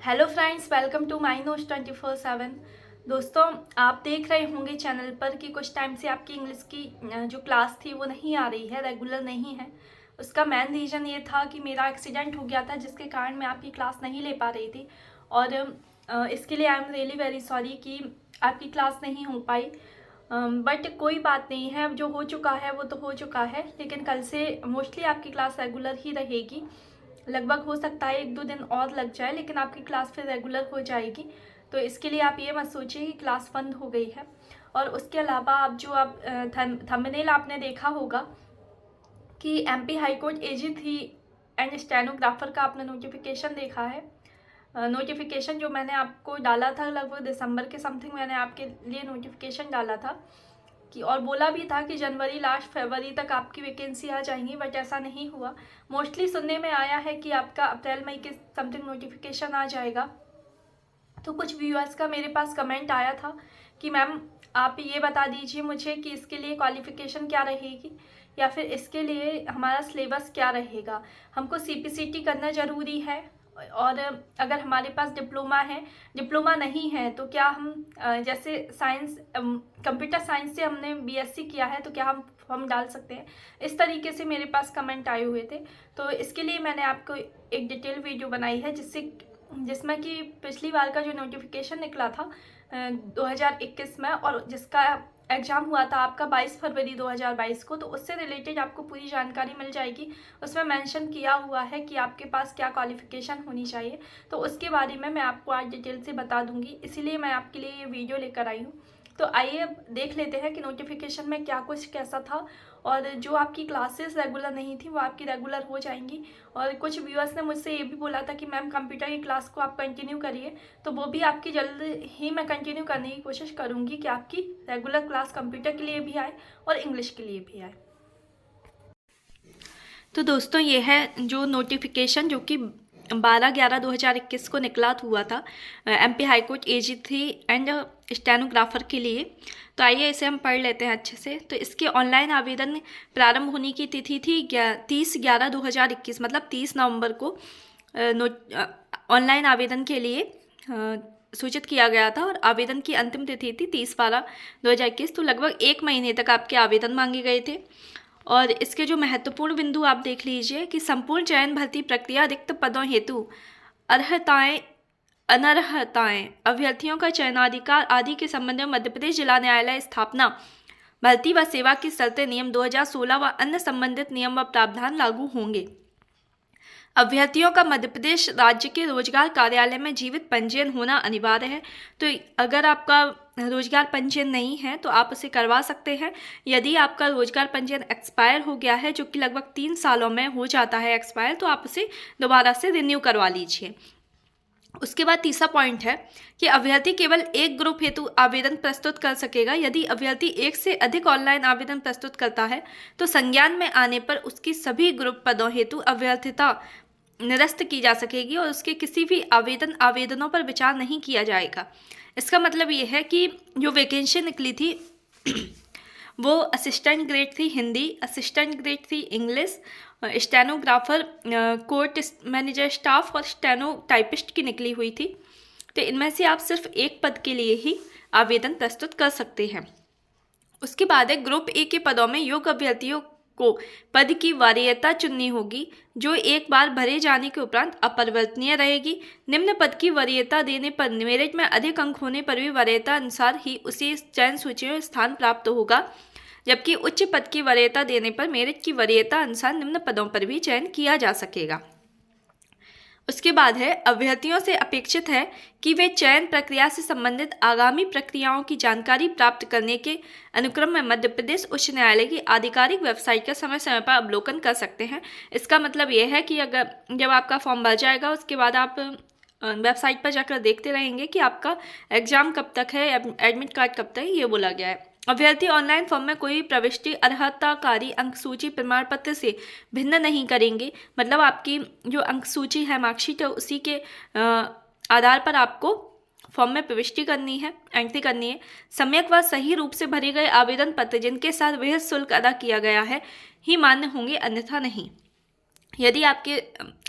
Hello friends, welcome to my notes 24/7। दोस्तों, आप देख रहे होंगे चैनल पर कि कुछ टाइम से आपकी इंग्लिश की जो क्लास थी वो नहीं आ रही है, रेगुलर नहीं है। उसका मेन रीज़न ये था कि मेरा एक्सीडेंट हो गया था, जिसके कारण मैं आपकी क्लास नहीं ले पा रही थी। और इसके लिए I am really very sorry कि आपकी क्लास नहीं हो पाई। बट कोई बात नहीं है, अब जो हो चुका है वो तो हो चुका है। लेकिन कल से मोस्टली आपकी क्लास रेगुलर ही रहेगी। लगभग हो सकता है 1-2 दिन और लग जाए, लेकिन आपकी क्लास फिर रेगुलर हो जाएगी। तो इसके लिए आप ये मत सोचिए कि क्लास बंद हो गई है। और उसके अलावा आप थंबनेल आपने देखा होगा कि MP high court AG3 and stenographer का आपने नोटिफिकेशन देखा है। नोटिफिकेशन जो मैंने आपको डाला था, लगभग दिसंबर के समथिंग मैंने आपके लिए नोटिफिकेशन डाला था कि, और बोला भी था कि जनवरी लास्ट फरवरी तक आपकी वैकेंसी आ जाएंगी, बट ऐसा नहीं हुआ। मोस्टली सुनने में आया है कि आपका अप्रैल मई के समथिंग नोटिफिकेशन आ जाएगा। तो कुछ व्यूअर्स का मेरे पास कमेंट आया था कि मैम आप ये बता दीजिए मुझे कि इसके लिए क्वालिफ़िकेशन क्या रहेगी, या फिर इसके लिए हमारा सिलेबस क्या रहेगा। हमको CPCT करना ज़रूरी है, और अगर हमारे पास डिप्लोमा नहीं है तो क्या हम जैसे साइंस कंप्यूटर साइंस से हमने BSc किया है तो क्या हम फॉर्म डाल सकते हैं। इस तरीके से मेरे पास कमेंट आए हुए थे। तो इसके लिए मैंने आपको एक डिटेल वीडियो बनाई है, जिसमें कि पिछली बार का जो नोटिफिकेशन निकला था 2021 में, और जिसका एग्ज़ाम हुआ था आपका 22 फरवरी 2022 को, तो उससे रिलेटेड आपको पूरी जानकारी मिल जाएगी। उसमें मेंशन किया हुआ है कि आपके पास क्या क्वालिफ़िकेशन होनी चाहिए। तो उसके बारे में मैं आपको आज डिटेल से बता दूंगी, इसीलिए मैं आपके लिए ये वीडियो लेकर आई हूँ। तो आइए अब देख लेते हैं कि नोटिफिकेशन में क्या कुछ कैसा था, और जो आपकी क्लासेस रेगुलर नहीं थी वो आपकी रेगुलर हो जाएंगी। और कुछ व्यूअर्स ने मुझसे ये भी बोला था कि मैम कंप्यूटर की क्लास को आप कंटिन्यू करिए, तो वो भी आपकी जल्द ही मैं कंटिन्यू करने की कोशिश करूँगी कि आपकी रेगुलर क्लास कंप्यूटर के लिए भी आए और इंग्लिश के लिए भी आए। तो दोस्तों, ये है जो नोटिफिकेशन जो कि 12/11/2021 को निकला हुआ था MP high court AG3 and stenographer के लिए। तो आइए इसे हम पढ़ लेते हैं अच्छे से। तो इसके ऑनलाइन आवेदन प्रारंभ होने की तिथि थी 30/11/2021, मतलब 30 नवंबर को ऑनलाइन आवेदन के लिए सूचित किया गया था, और आवेदन की अंतिम तिथि थी 30/12/2021। तो लगभग 1 महीने तक आपके आवेदन मांगे गए थे। और इसके जो महत्वपूर्ण बिंदु आप देख लीजिए कि संपूर्ण चयन भर्ती प्रक्रिया, रिक्त पदों हेतु अर्हताएं अनर्हताएं, अभ्यर्थियों का चयनाधिकार आदि के संबंध में मध्य प्रदेश जिला न्यायालय स्थापना, भर्ती व सेवा की शर्तें नियम 2016 व अन्य संबंधित नियम व प्रावधान लागू होंगे। अभ्यर्थियों का मध्य प्रदेश राज्य के रोजगार कार्यालय में जीवित पंजीयन होना अनिवार्य है। तो अगर आपका रोजगार पंजीयन नहीं है तो आप उसे करवा सकते हैं। यदि आपका रोजगार पंजीयन एक्सपायर हो गया है, जो कि लगभग 3 सालों में हो जाता है एक्सपायर, तो आप उसे दोबारा से रिन्यू करवा लीजिए। उसके बाद तीसरा पॉइंट है कि अभ्यर्थी केवल एक ग्रुप हेतु आवेदन प्रस्तुत कर सकेगा। यदि अभ्यर्थी एक से अधिक ऑनलाइन आवेदन प्रस्तुत करता है तो संज्ञान में आने पर उसकी सभी ग्रुप पदों हेतु अभ्यर्थिता निरस्त की जा सकेगी और उसके किसी भी आवेदनों पर विचार नहीं किया जाएगा। इसका मतलब ये है कि जो वैकेंसी निकली थी वो असिस्टेंट ग्रेड थी हिंदी, असिस्टेंट ग्रेड थी English, stenographer, court manager staff और स्टेनो टाइपिस्ट की निकली हुई थी। तो इनमें से आप सिर्फ एक पद के लिए ही आवेदन प्रस्तुत कर सकते हैं। उसके बाद है ग्रुप A के पदों में योग्य अभ्यर्थियों को पद की वरीयता चुननी होगी, जो एक बार भरे जाने के उपरांत अपरिवर्तनीय रहेगी। निम्न पद की वरीयता देने पर मेरिट में अधिक अंक होने पर भी वरीयता अनुसार ही उसी चयन सूची में स्थान प्राप्त होगा, जबकि उच्च पद की वरीयता देने पर मेरिट की वरीयता अनुसार निम्न पदों पर भी चयन किया जा सकेगा। उसके बाद है अभ्यर्थियों से अपेक्षित है कि वे चयन प्रक्रिया से संबंधित आगामी प्रक्रियाओं की जानकारी प्राप्त करने के अनुक्रम में मध्य प्रदेश उच्च न्यायालय की आधिकारिक वेबसाइट का समय समय पर अवलोकन कर सकते हैं। इसका मतलब ये है कि अगर जब आपका फॉर्म भर जाएगा उसके बाद आप वेबसाइट पर जाकर देखते रहेंगे कि आपका एग्जाम कब तक है, एडमिट कार्ड कब तक है, ये बोला गया है। अभ्यर्थी ऑनलाइन फॉर्म में कोई प्रविष्टि अर्हताकारी अंक सूची प्रमाण पत्र से भिन्न नहीं करेंगे। मतलब आपकी जो अंक सूची है, मार्कशीट है, उसी के आधार पर आपको फॉर्म में प्रविष्टि करनी है, एंट्री करनी है। सम्यक व सही रूप से भरे गए आवेदन पत्र जिनके साथ वह शुल्क अदा किया गया है ही मान्य होंगे, अन्यथा नहीं। यदि आपके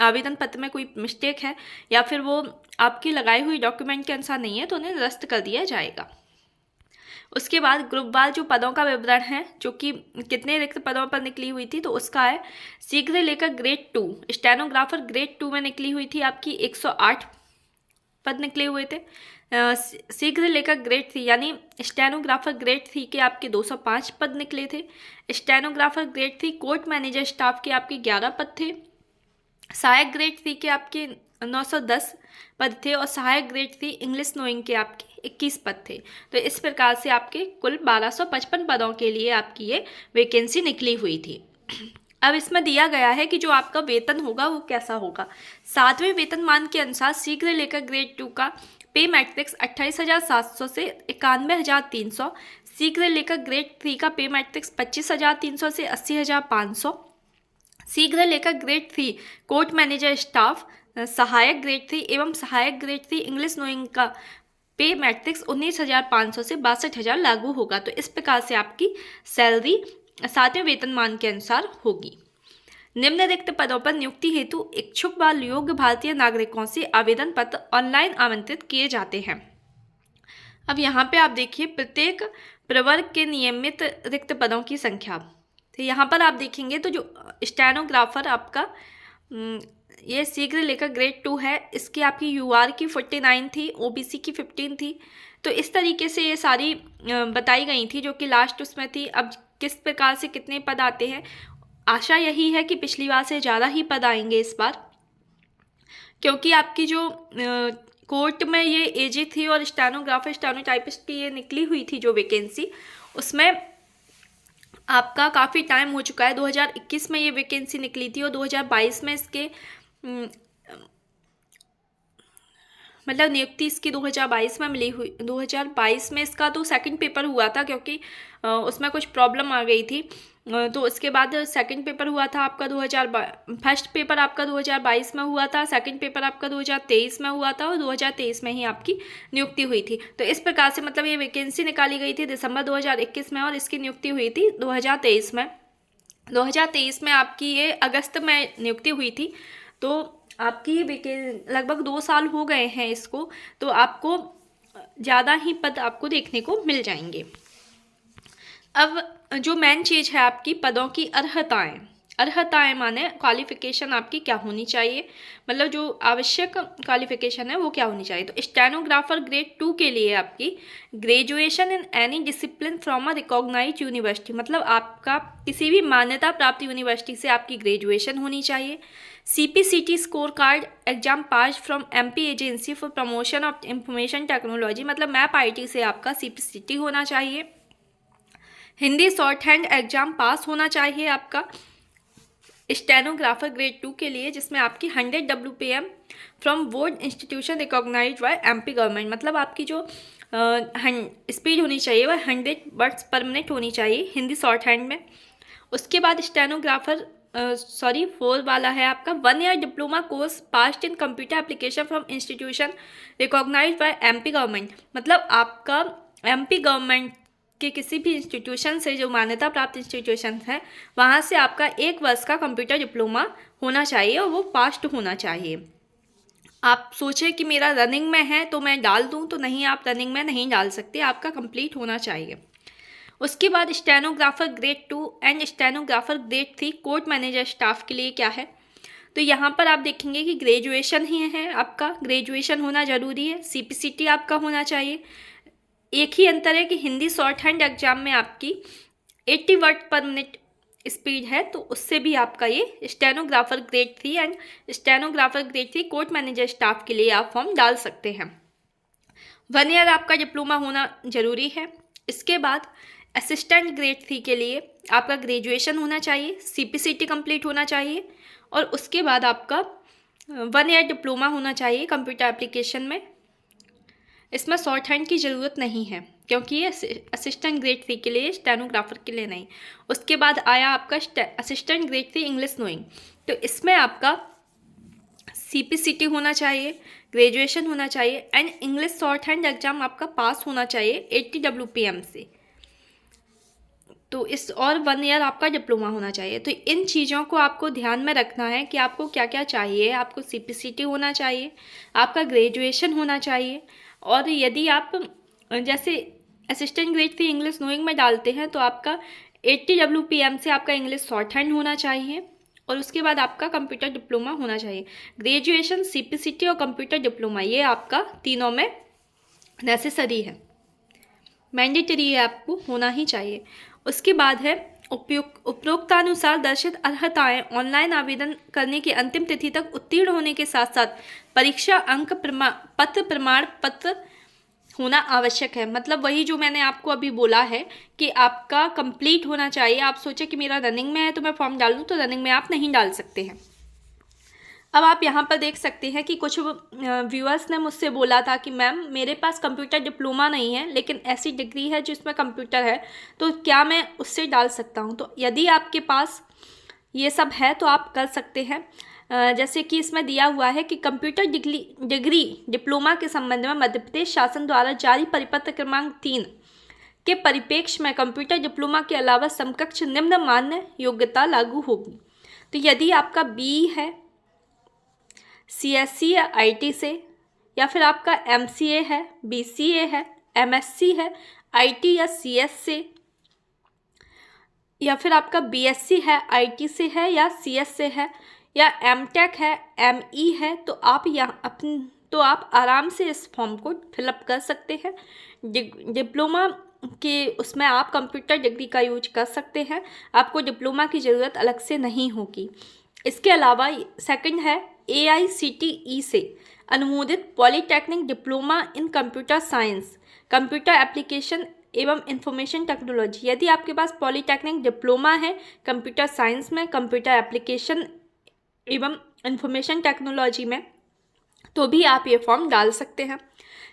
आवेदन पत्र में कोई मिस्टेक है या फिर वो आपकी लगाई हुई डॉक्यूमेंट के अनुसार नहीं है तो उन्हें निरस्त कर दिया जाएगा। उसके बाद ग्रुपवार जो पदों का विवरण है, जो कि कितने रिक्त पदों पर निकली हुई थी, तो उसका है शीघ्र लेकर ग्रेड 2 स्टेनोग्राफर ग्रेड 2 में निकली हुई थी आपकी 108 पद निकले हुए थे। शीघ्र लेकर ग्रेड 3 यानी स्टेनोग्राफर ग्रेड 3 के आपके 205 पद निकले थे। Stenographer grade 3 court manager staff के आपके 11 पद थे। सहायक ग्रेड 3 के आपके 910 पद थे और सहायक ग्रेड 3 इंग्लिश नोइंग के आपके 21 पद थे। तो इस प्रकार से आपके कुल 1255 पदों के लिए आपकी ये वैकेंसी निकली हुई थी। अब इसमें दिया गया है कि जो आपका वेतन होगा वो कैसा होगा। 7वें वेतनमान के अनुसार शीघ्र लेकर ग्रेड 2 का पे मैट्रिक्स 28,700 से 91,300, शीघ्र लेकर ग्रेड 3 का पे मैट्रिक्स 25,300 से 80,500, शीघ्र लेकर ग्रेड 3 कोर्ट मैनेजर स्टाफ सहायक ग्रेड 3 एवं सहायक ग्रेड 3 इंग्लिश नोइंग का पे मैट्रिक्स 19,500 से 62,000 लागू होगा। तो इस प्रकार से आपकी सैलरी 7वें वेतनमान के अनुसार होगी। निम्न रिक्त पदों पर नियुक्ति हेतु इच्छुक व योग्य भारतीय नागरिकों से आवेदन पत्र ऑनलाइन आमंत्रित किए जाते हैं। अब यहाँ पे आप देखिए प्रत्येक प्रवर्ग के नियमित रिक्त पदों की संख्या। तो यहाँ पर आप देखेंगे तो जो स्टेनोग्राफर आपका ये शीघ्र लेकर ग्रेड 2 है, इसकी आपकी यूआर की 49 थी, ओबीसी की 15 थी। तो इस तरीके से ये सारी बताई गई थी जो कि लास्ट उसमें थी। अब किस प्रकार से कितने पद आते हैं, आशा यही है कि पिछली बार से ज़्यादा ही पद आएंगे इस बार, क्योंकि आपकी जो कोर्ट में ये एजी थी और स्टेनोग्राफर स्टेनोटाइपिस्ट की ये निकली हुई थी जो वैकेंसी, उसमें आपका काफ़ी टाइम हो चुका है। 2021 में ये वैकेंसी निकली थी और 2022 में इसके मतलब नियुक्ति इसकी 2022 में मिली हुई। 2022 में इसका तो सेकंड पेपर हुआ था क्योंकि उसमें कुछ प्रॉब्लम आ गई थी, तो उसके बाद सेकंड पेपर हुआ था आपका फर्स्ट पेपर आपका 2022 में हुआ था, सेकंड पेपर आपका 2023 में हुआ था और 2023 में ही आपकी नियुक्ति हुई थी। तो इस प्रकार से मतलब ये वैकेंसी निकाली गई थी दिसंबर 2021 में और इसकी नियुक्ति हुई थी 2023 में। 2023 में आपकी ये अगस्त में नियुक्ति हुई थी। तो आपकी लगभग 2 साल हो गए हैं इसको, तो आपको ज़्यादा ही पद आपको देखने को मिल जाएंगे। अब जो मेन चीज़ है आपकी पदों की अर्हताएं माने क्वालिफिकेशन आपकी क्या होनी चाहिए, मतलब जो आवश्यक क्वालिफिकेशन है वो क्या होनी चाहिए। तो स्टेनोग्राफर ग्रेड 2 के लिए आपकी graduation in any discipline from a recognised university, मतलब आपका किसी भी मान्यता प्राप्त यूनिवर्सिटी से आपकी ग्रेजुएशन होनी चाहिए। CPCT score card exam pass from MP agency for promotion of information technology, मतलब मैप IT से आपका CPCT होना चाहिए। हिंदी शॉर्ट हैंड एग्जाम पास होना चाहिए आपका स्टेनोग्राफर ग्रेड 2 के लिए, जिसमें आपकी 100 WPM from board institution recognised by MP government, मतलब आपकी जो स्पीड होनी चाहिए वह 100 वर्ड्स पर मिनट होनी चाहिए हिंदी शॉर्ट हैंड में। उसके बाद स्टेनोग्राफर 4 वाला है आपका 1 year diploma course passed in computer application from institution recognised by MP government, मतलब आपका MP गवर्नमेंट के किसी भी इंस्टीट्यूशन से जो मान्यता प्राप्त इंस्टीट्यूशन है वहाँ से आपका 1 वर्ष का कंप्यूटर डिप्लोमा होना चाहिए और वो पास्ड होना चाहिए। आप सोचें कि मेरा रनिंग में है तो मैं डाल दूँ, तो नहीं, आप रनिंग में नहीं डाल सकते, आपका कंप्लीट होना चाहिए। उसके बाद stenographer grade 2 and stenographer grade 3 court manager staff के लिए क्या है, तो यहाँ पर आप देखेंगे कि ग्रेजुएशन ही है, आपका ग्रेजुएशन होना ज़रूरी है। CPCT आपका होना चाहिए। एक ही अंतर है कि हिंदी शॉर्ट हैंड एग्जाम में आपकी 80 वर्ड पर मिनट स्पीड है, तो उससे भी आपका ये stenographer grade 3 and stenographer grade 3 court manager staff के लिए आप फॉर्म डाल सकते हैं। 1 ईयर आपका डिप्लोमा होना ज़रूरी है। इसके बाद असिस्टेंट ग्रेड 3 के लिए आपका ग्रेजुएशन होना चाहिए, CPCT कंप्लीट होना चाहिए और उसके बाद आपका 1 ईयर डिप्लोमा होना चाहिए कंप्यूटर एप्लीकेशन में। इसमें शॉर्ट हैंड की ज़रूरत नहीं है क्योंकि ये असिस्टेंट ग्रेड 3 के लिए, स्टेनोग्राफर के लिए नहीं। उसके बाद आया आपका असिस्टेंट ग्रेड 3 इंग्लिश नोइंग, तो इसमें आपका CPCT होना चाहिए, ग्रेजुएशन होना चाहिए and English short hand exam आपका पास होना चाहिए 80 WPM से। तो इस और 1 ईयर आपका डिप्लोमा होना चाहिए। तो इन चीज़ों को आपको ध्यान में रखना है कि आपको क्या क्या चाहिए। आपको CPCT होना चाहिए, आपका ग्रेजुएशन होना चाहिए, और यदि आप जैसे असिस्टेंट ग्रेड 3 इंग्लिश नोइंग में डालते हैं तो आपका 80 WPM से आपका इंग्लिश शॉर्ट हैंड होना चाहिए, और उसके बाद आपका कंप्यूटर डिप्लोमा होना चाहिए। ग्रेजुएशन, CPCT और कंप्यूटर डिप्लोमा, ये आपका तीनों में नेसेसरी है, मैंडेटरी है, आपको होना ही चाहिए। उसके बाद है उपरोक्तानुसार दर्शित अर्हताएं ऑनलाइन आवेदन करने की अंतिम तिथि तक उत्तीर्ण होने के साथ साथ परीक्षा अंक प्रमाण पत्र होना आवश्यक है। मतलब वही जो मैंने आपको अभी बोला है कि आपका कंप्लीट होना चाहिए। आप सोचे कि मेरा रनिंग में है तो मैं फॉर्म डाल दूँ, तो रनिंग में आप नहीं डाल सकते हैं। अब आप यहाँ पर देख सकते हैं कि कुछ व्यूअर्स ने मुझसे बोला था कि मैम मेरे पास कंप्यूटर डिप्लोमा नहीं है लेकिन ऐसी डिग्री है जिसमें कंप्यूटर है, तो क्या मैं उससे डाल सकता हूँ? तो यदि आपके पास ये सब है तो आप कर सकते हैं। जैसे कि इसमें दिया हुआ है कि कंप्यूटर डिग्री डिप्लोमा के संबंध में मध्य प्रदेश शासन द्वारा जारी परिपत्र क्रमांक 3 के परिप्रेक्ष्य में कंप्यूटर डिप्लोमा के अलावा समकक्ष निम्न मान्य योग्यता लागू होगी। तो यदि आपका BE है, CSC या IT से, या फिर आपका MCA है, BCA है, MSc है, IT या CS से, या फिर आपका BSc है, IT से है या CS से है, या MTech है, ME है, तो आप आराम से इस फॉर्म को फिलअप कर सकते हैं। डिप्लोमा के उसमें आप कंप्यूटर डिग्री का यूज कर सकते हैं, आपको डिप्लोमा की ज़रूरत अलग से नहीं होगी। इसके अलावा सेकंड है AICTE से अनुमोदित polytechnic diploma in computer science, computer application एवं इंफॉर्मेशन टेक्नोलॉजी। यदि आपके पास पॉलीटेक्निक डिप्लोमा है कंप्यूटर साइंस में, कंप्यूटर एप्लीकेशन एवं इंफॉर्मेशन टेक्नोलॉजी में, तो भी आप ये फॉर्म डाल सकते हैं।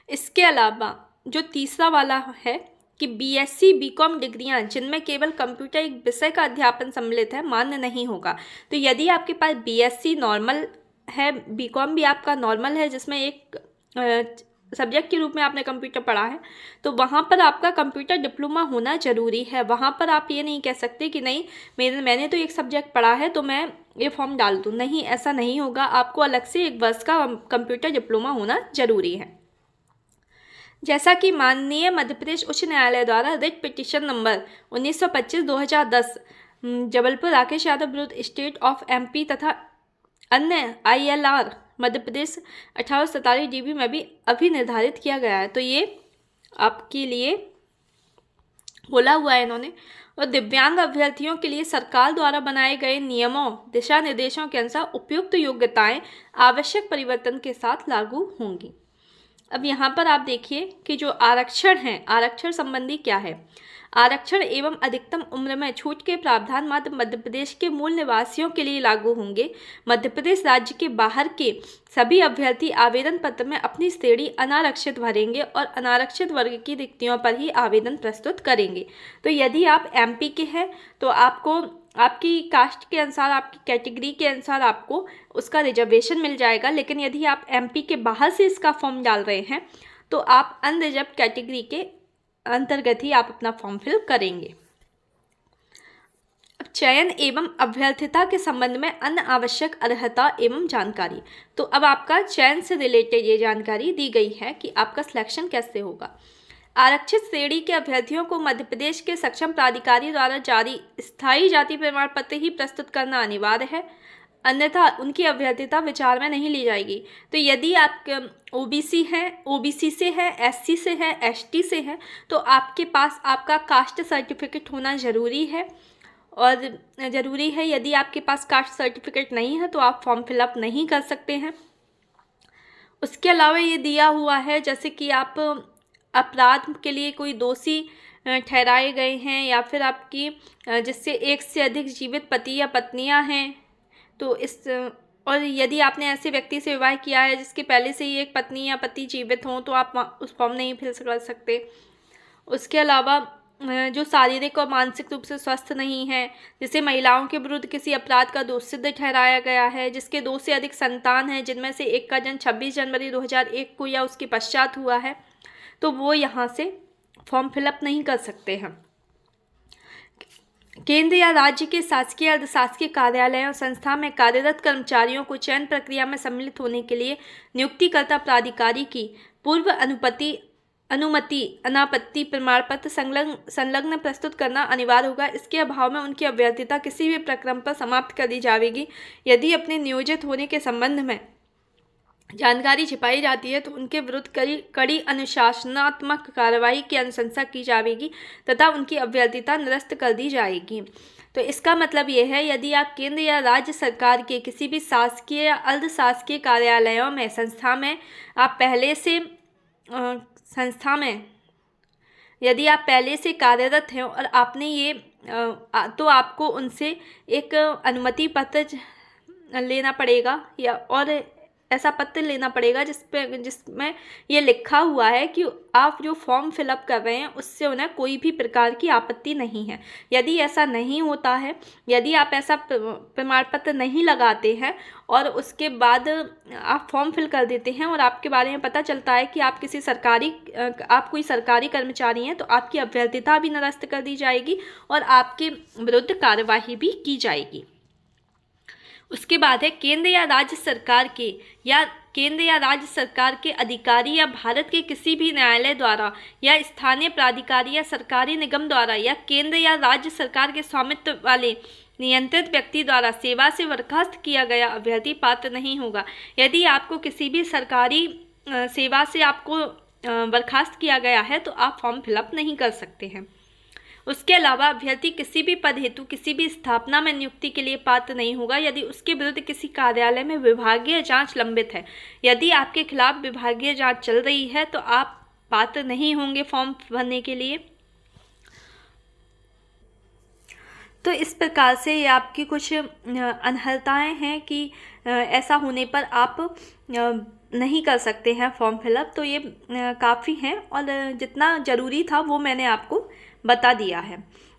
इसके अलावा जो तीसरा वाला है कि BSc BCom डिग्रियां जिनमें केवल कंप्यूटर एक विषय का अध्यापन सम्मिलित है मान्य नहीं होगा। तो यदि आपके पास BSc नॉर्मल है, BCom भी आपका नॉर्मल है जिसमें एक सब्जेक्ट के रूप में आपने कंप्यूटर पढ़ा है, तो वहाँ पर आपका कंप्यूटर डिप्लोमा होना ज़रूरी है। वहाँ पर आप ये नहीं कह सकते कि नहीं मैंने तो एक सब्जेक्ट पढ़ा है तो मैं ये फॉर्म डाल दूँ। नहीं, ऐसा नहीं होगा। आपको अलग से 1 वर्ष का कंप्यूटर डिप्लोमा होना ज़रूरी है। जैसा कि माननीय मध्य प्रदेश उच्च न्यायालय द्वारा writ petition number 1925/2010 Jabalpur Rakesh Yadav विरुद्ध स्टेट ऑफ MP तथा अन्य ILR मध्य प्रदेश 1847 DB में भी अभी निर्धारित किया गया है। तो ये आपके लिए बोला हुआ है इन्होंने। और दिव्यांग अभ्यर्थियों के लिए सरकार द्वारा बनाए गए नियमों दिशा निर्देशों के अनुसार उपयुक्त योग्यताएं आवश्यक परिवर्तन के साथ लागू होंगी। अब यहाँ पर आप देखिए कि जो आरक्षण है, आरक्षण संबंधी क्या है। आरक्षण एवं अधिकतम उम्र में छूट के प्रावधान मात्र मध्य प्रदेश के मूल निवासियों के लिए लागू होंगे। मध्य प्रदेश राज्य के बाहर के सभी अभ्यर्थी आवेदन पत्र में अपनी श्रेणी अनारक्षित भरेंगे और अनारक्षित वर्ग की रिक्तियों पर ही आवेदन प्रस्तुत करेंगे। तो यदि आप MP के हैं तो आपको आपकी कास्ट के अनुसार, आपकी कैटेगरी के अनुसार आपको उसका रिजर्वेशन मिल जाएगा। लेकिन यदि आप MP के बाहर से इसका फॉर्म डाल रहे हैं तो आप अनरिजर्व कैटेगरी के अंतर्गत ही आप अपना फॉर्म फिल करेंगे। अब चयन एवं अभ्यर्थिता के संबंध में अन्य आवश्यक अर्हता एवं जानकारी। तो अब आपका चयन से रिलेटेड ये जानकारी दी गई है कि आपका सिलेक्शन कैसे होगा। आरक्षित श्रेणी के अभ्यर्थियों को मध्य प्रदेश के सक्षम प्राधिकारी द्वारा जारी स्थायी जाति प्रमाण पत्र ही प्रस्तुत करना अनिवार्य है, अन्यथा उनकी अभ्यर्थिता विचार में नहीं ली जाएगी। तो यदि आप OBC हैं, OBC से है, SC से है, ST से है, तो आपके पास आपका कास्ट सर्टिफिकेट होना ज़रूरी है और ज़रूरी है। यदि आपके पास कास्ट सर्टिफिकेट नहीं है तो आप फॉर्म फिलअप नहीं कर सकते हैं। उसके अलावा ये दिया हुआ है जैसे कि आप अपराध के लिए कोई दोषी ठहराए गए हैं या फिर आपकी जिससे एक से अधिक जीवित पति या पत्नियां हैं, तो और यदि आपने ऐसे व्यक्ति से विवाह किया है जिसके पहले से ही एक पत्नी या पति जीवित हों तो आप उस फॉर्म नहीं फिल कर सकते। उसके अलावा जो शारीरिक और मानसिक रूप से स्वस्थ नहीं है, जिसे महिलाओं के विरुद्ध किसी अपराध का दोष सिद्ध ठहराया गया है, जिसके 2 से अधिक संतान हैं जिनमें से एक का जन्म 26 जनवरी 2001 को या उसके पश्चात हुआ है, तो वो यहाँ से फॉर्म फिलअप नहीं कर सकते हैं। केंद्र या राज्य के शासकीय अर्धशासकीय कार्यालय और संस्था में कार्यरत कर्मचारियों को चयन प्रक्रिया में सम्मिलित होने के लिए नियुक्तिकर्ता प्राधिकारी की पूर्व अनुमति अनापत्ति प्रमाण पत्र संलग्न प्रस्तुत करना अनिवार्य होगा। इसके अभाव में उनकी अभ्यर्थता किसी भी प्रक्रम पर समाप्त कर दी जाएगी। यदि अपने नियोजित होने के संबंध में जानकारी छिपाई जाती है तो उनके विरुद्ध कड़ी अनुशासनात्मक कार्रवाई की अनुशंसा की जाएगी तथा उनकी अभ्यर्थता निरस्त कर दी जाएगी। तो इसका मतलब ये है, यदि आप केंद्र या राज्य सरकार के किसी भी शासकीय या अर्धशासकीय कार्यालयों में यदि आप पहले से कार्यरत हैं और आपने ये तो आपको उनसे एक अनुमति पत्र लेना पड़ेगा और ऐसा पत्र लेना पड़ेगा जिसमें ये लिखा हुआ है कि आप जो फॉर्म फिलअप कर रहे हैं उससे उन्हें कोई भी प्रकार की आपत्ति नहीं है। यदि ऐसा नहीं होता है, यदि आप ऐसा प्रमाण पत्र नहीं लगाते हैं और उसके बाद आप फॉर्म फिल कर देते हैं और आपके बारे में पता चलता है कि आप कोई सरकारी कर्मचारी हैं, तो आपकी अभ्यर्थता भी निरस्त कर दी जाएगी और आपके विरुद्ध कार्यवाही भी की जाएगी। उसके बाद है केंद्र या राज्य सरकार के अधिकारी या भारत के किसी भी न्यायालय द्वारा या स्थानीय प्राधिकारी या सरकारी निगम द्वारा या केंद्र या राज्य सरकार के स्वामित्व वाले नियंत्रित व्यक्ति द्वारा सेवा से बर्खास्त किया गया अभ्यर्थी पात्र नहीं होगा। यदि आपको किसी भी सरकारी सेवा से बर्खास्त किया गया है तो आप फॉर्म फिलअप नहीं कर सकते हैं। उसके अलावा अभ्यर्थी किसी भी पद हेतु किसी भी स्थापना में नियुक्ति के लिए पात्र नहीं होगा यदि उसके विरुद्ध किसी कार्यालय में विभागीय जांच लंबित है। यदि आपके खिलाफ विभागीय जांच चल रही है तो आप पात्र नहीं होंगे फॉर्म भरने के लिए। तो इस प्रकार से ये आपकी कुछ अनर्हताएँ हैं कि ऐसा होने पर आप नहीं कर सकते हैं फॉर्म फिलअप। तो ये काफ़ी हैं और जितना ज़रूरी था वो मैंने आपको बता दिया है।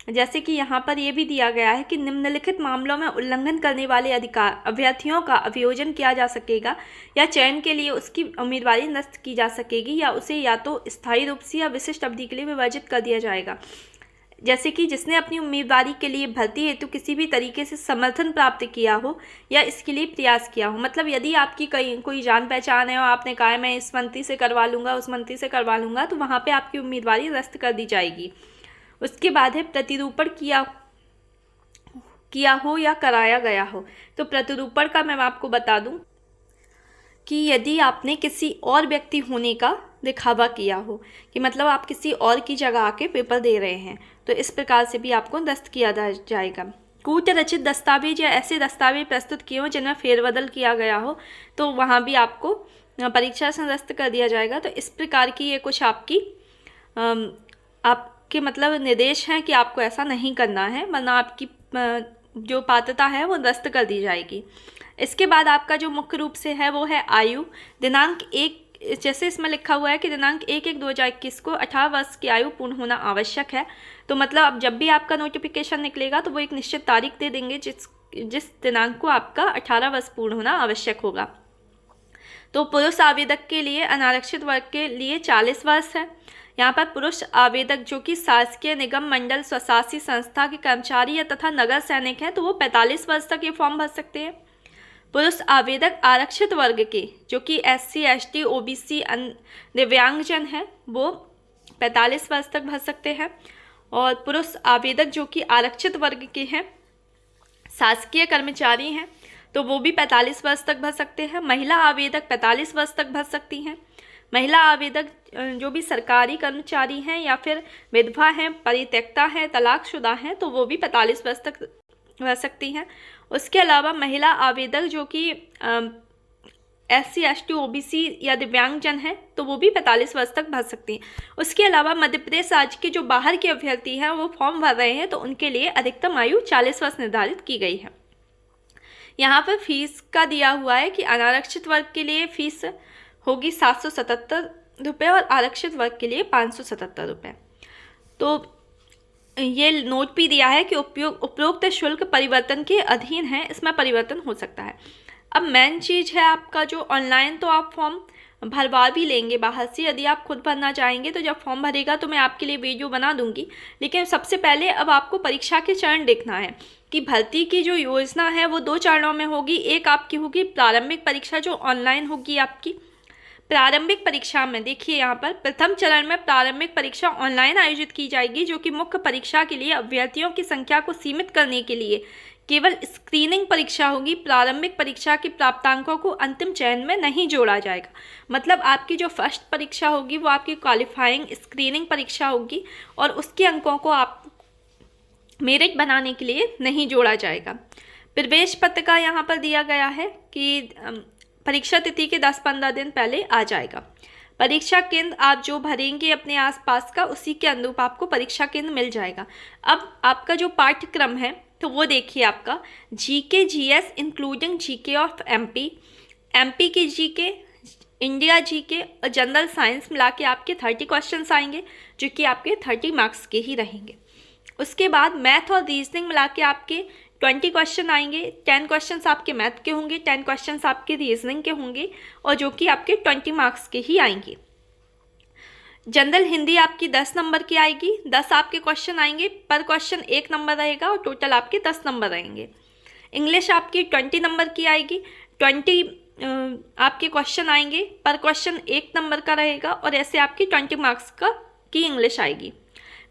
जैसे कि यहाँ पर ये भी दिया गया है कि निम्नलिखित मामलों में उल्लंघन करने वाले अभ्यर्थियों का अभियोजन किया जा सकेगा या चयन के लिए उसकी उम्मीदवारी निरस्त की जा सकेगी या उसे या तो स्थायी रूप से या विशिष्ट अवधि के लिए विभाजित कर दिया जाएगा। जैसे कि जिसने अपनी उम्मीदवारी के लिए भर्ती हेतु किसी भी तरीके से समर्थन प्राप्त किया हो या इसके लिए प्रयास किया हो। मतलब यदि आपकी कोई जान पहचान है और आपने कहा है मैं इस मंत्री से करवा लूँगा, उस मंत्री से करवा लूँगा, तो वहाँ पे आपकी उम्मीदवारी निरस्त कर दी जाएगी। उसके बाद है प्रतिरूपण किया हो या कराया गया हो। तो प्रतिरूपण का मैं आपको बता दूं कि यदि आपने किसी और व्यक्ति होने का दिखावा किया हो, कि मतलब आप किसी और की जगह आके पेपर दे रहे हैं, तो इस प्रकार से भी आपको निरस्त किया जाएगा। कूट रचित दस्तावेज या ऐसे दस्तावेज प्रस्तुत किए हो जिनमें फेरबदल किया गया हो, तो वहाँ भी आपको परीक्षा से निरस्त कर दिया जाएगा। तो इस प्रकार की ये कुछ आपके मतलब निर्देश हैं कि आपको ऐसा नहीं करना है, वरना आपकी जो पात्रता है वो निरस्त कर दी जाएगी। इसके बाद आपका जो मुख्य रूप से है वो है आयु। दिनांक 1, जैसे इसमें लिखा हुआ है कि दिनांक 1/1/2021 को 18 वर्ष की आयु पूर्ण होना आवश्यक है। तो मतलब अब जब भी आपका नोटिफिकेशन निकलेगा तो वो एक निश्चित तारीख दे देंगे जिस दिनांक को आपका 18 वर्ष पूर्ण होना आवश्यक होगा। तो पुरुष आवेदक के लिए अनारक्षित वर्ग के लिए 40 वर्ष है। यहाँ पर पुरुष आवेदक जो कि शासकीय निगम मंडल स्वशासी संस्था के कर्मचारी या तथा नगर सैनिक हैं तो वो 45 वर्ष तक ये फॉर्म भर सकते हैं। पुरुष आवेदक आरक्षित वर्ग के जो कि SC ST OBC दिव्यांगजन हैं वो 45 वर्ष तक भर सकते हैं। और पुरुष आवेदक जो कि आरक्षित वर्ग के हैं, शासकीय कर्मचारी हैं, तो वो भी 45 वर्ष तक भर सकते हैं। महिला आवेदक 45 वर्ष तक भर सकती हैं। महिला आवेदक जो भी सरकारी कर्मचारी हैं या फिर विधवा हैं, परित्यक्ता हैं, तलाकशुदा हैं, तो वो भी 45 वर्ष तक भर सकती हैं। उसके अलावा महिला आवेदक जो कि SC ST OBC या दिव्यांगजन हैं तो वो भी 45 वर्ष तक भर सकती हैं। उसके अलावा मध्य प्रदेश राज्य के जो बाहर के अभ्यर्थी हैं वो फॉर्म भर रहे हैं तो उनके लिए अधिकतम आयु 40 वर्ष निर्धारित की गई है। यहाँ पर फीस का दिया हुआ है कि अनारक्षित वर्ग के लिए फीस होगी 777 रुपये और आरक्षित वर्ग के लिए 577 रुपये। तो ये नोट भी दिया है कि उपरोक्त शुल्क परिवर्तन के अधीन है, इसमें परिवर्तन हो सकता है। अब मेन चीज़ है आपका जो ऑनलाइन तो आप फॉर्म भरवा भी लेंगे बाहर से। यदि आप खुद भरना चाहेंगे तो जब फॉर्म भरेगा तो मैं आपके लिए वीडियो बना दूंगी। लेकिन सबसे पहले अब आपको परीक्षा के चरण देखना है कि भर्ती की जो योजना है वो 2 चरणों में होगी। एक आपकी होगी प्रारंभिक परीक्षा जो ऑनलाइन होगी आपकी। प्रारंभिक परीक्षा में देखिए यहाँ पर प्रथम चरण में प्रारंभिक परीक्षा ऑनलाइन आयोजित की जाएगी, जो कि मुख्य परीक्षा के लिए अभ्यर्थियों की संख्या को सीमित करने के लिए केवल स्क्रीनिंग परीक्षा होगी। प्रारंभिक परीक्षा के प्राप्तांकों को अंतिम चयन में नहीं जोड़ा जाएगा। मतलब आपकी जो फर्स्ट परीक्षा होगी वो आपकी क्वालिफाइंग स्क्रीनिंग परीक्षा होगी और उसके अंकों को आप मेरिट बनाने के लिए नहीं जोड़ा जाएगा। प्रवेश पत्र का यहाँ पर दिया गया है कि परीक्षा तिथि के 10-15 दिन पहले आ जाएगा। परीक्षा केंद्र आप जो भरेंगे अपने आसपास का, उसी के अनुरूप आपको परीक्षा केंद्र मिल जाएगा। अब आपका जो पाठ्यक्रम है तो वो देखिए आपका GK GS including GK of MP, MP की जीके, इंडिया जीके और जनरल साइंस मिला के आपके 30 क्वेश्चंस आएंगे, जो कि आपके 30 मार्क्स के ही रहेंगे। उसके बाद मैथ और रीजनिंग मिला के आपके 20 क्वेश्चन आएंगे। 10 क्वेश्चंस आपके मैथ के होंगे, 10 क्वेश्चंस आपके रीजनिंग के होंगे और जो कि आपके 20 मार्क्स के ही आएंगे। जनरल हिंदी आपकी 10 नंबर की आएगी, 10 आपके क्वेश्चन आएंगे, पर क्वेश्चन 1 नंबर रहेगा और टोटल आपके 10 नंबर रहेंगे। इंग्लिश आपकी 20 नंबर की आएगी, 20 आपके क्वेश्चन आएंगे, पर क्वेश्चन 1 नंबर का रहेगा और ऐसे आपकी 20 मार्क्स की इंग्लिश आएगी।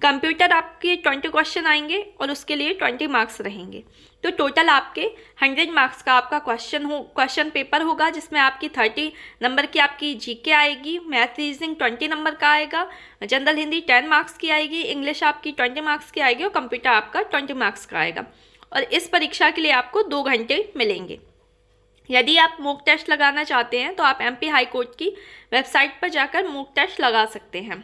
कंप्यूटर आपके 20 क्वेश्चन आएंगे और उसके लिए 20 मार्क्स रहेंगे। तो टोटल आपके 100 मार्क्स का आपका क्वेश्चन पेपर होगा, जिसमें आपकी 30 नंबर की आपकी जीके आएगी, मैथ रीजनिंग 20 नंबर का आएगा, जनरल हिंदी 10 मार्क्स की आएगी, इंग्लिश आपकी 20 मार्क्स की आएगी और कंप्यूटर आपका 20 मार्क्स का आएगा। और इस परीक्षा के लिए आपको 2 घंटे मिलेंगे। यदि आप मॉक टेस्ट लगाना चाहते हैं तो आप एमपी हाई कोर्ट की वेबसाइट पर जाकर मॉक टेस्ट लगा सकते हैं।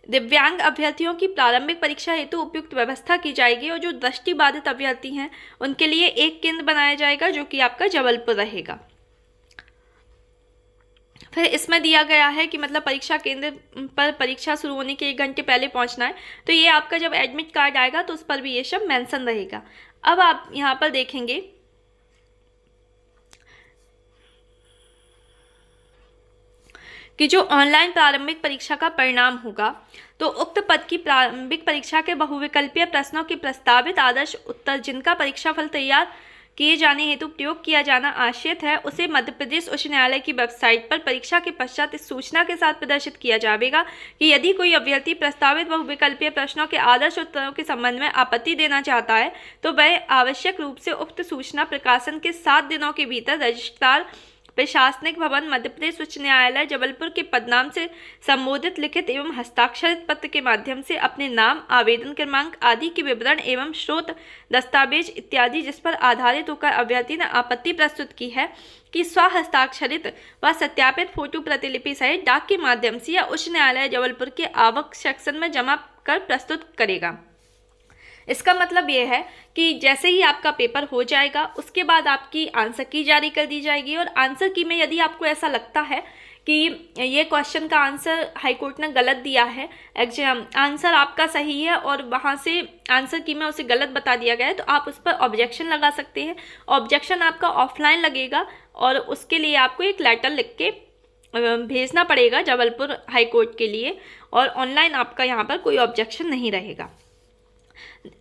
दिव्यांग अभ्यर्थियों की प्रारंभिक परीक्षा हेतु उपयुक्त व्यवस्था की जाएगी और जो दृष्टिबाधित अभ्यर्थी हैं उनके लिए एक केंद्र बनाया जाएगा, जो कि आपका जबलपुर रहेगा। फिर इसमें दिया गया है कि मतलब परीक्षा केंद्र पर परीक्षा शुरू होने के 1 घंटे पहले पहुंचना है। तो ये आपका जब एडमिट कार्ड आएगा तो उस पर भी ये सब मेंशन रहेगा। अब आप यहाँ पर देखेंगे कि जो ऑनलाइन प्रारंभिक परीक्षा का परिणाम होगा तो उक्त पद की प्रारंभिक परीक्षा के बहुविकल्पीय प्रश्नों के प्रस्तावित आदर्श उत्तर जिनका परीक्षाफल तैयार किए जाने हेतु प्रयोग किया जाना आश्रित है, उसे मध्य प्रदेश उच्च न्यायालय की वेबसाइट पर परीक्षा के पश्चात इस सूचना के साथ प्रदर्शित किया जाएगा कि यदि कोई अभ्यर्थी प्रस्तावित बहुविकल्पीय प्रश्नों के आदर्श उत्तरों के संबंध में आपत्ति देना चाहता है तो वह आवश्यक रूप से उक्त सूचना प्रकाशन के 7 दिनों के भीतर रजिस्ट्रार प्रशासनिक भवन मध्य प्रदेश उच्च न्यायालय जबलपुर के पदनाम से संबोधित लिखित एवं हस्ताक्षरित पत्र के माध्यम से अपने नाम, आवेदन क्रमांक आदि के विवरण एवं स्रोत दस्तावेज इत्यादि जिस पर आधारित होकर अभ्यर्थी ने आपत्ति प्रस्तुत की है कि स्वहस्ताक्षरित व सत्यापित फोटो प्रतिलिपि सहित डाक के माध्यम से या उच्च न्यायालय जबलपुर के आवक सेक्शन में जमा कर प्रस्तुत करेगा। इसका मतलब ये है कि जैसे ही आपका पेपर हो जाएगा उसके बाद आपकी आंसर की जारी कर दी जाएगी और आंसर की में यदि आपको ऐसा लगता है कि ये क्वेश्चन का आंसर हाई कोर्ट ने गलत दिया है, एग्जाम आंसर आपका सही है और वहाँ से आंसर की में उसे गलत बता दिया गया है, तो आप उस पर ऑब्जेक्शन लगा सकते हैं। ऑब्जेक्शन आपका ऑफलाइन लगेगा और उसके लिए आपको एक लेटर लिख के भेजना पड़ेगा जबलपुर हाई कोर्ट के लिए और ऑनलाइन आपका यहाँ पर कोई ऑब्जेक्शन नहीं रहेगा।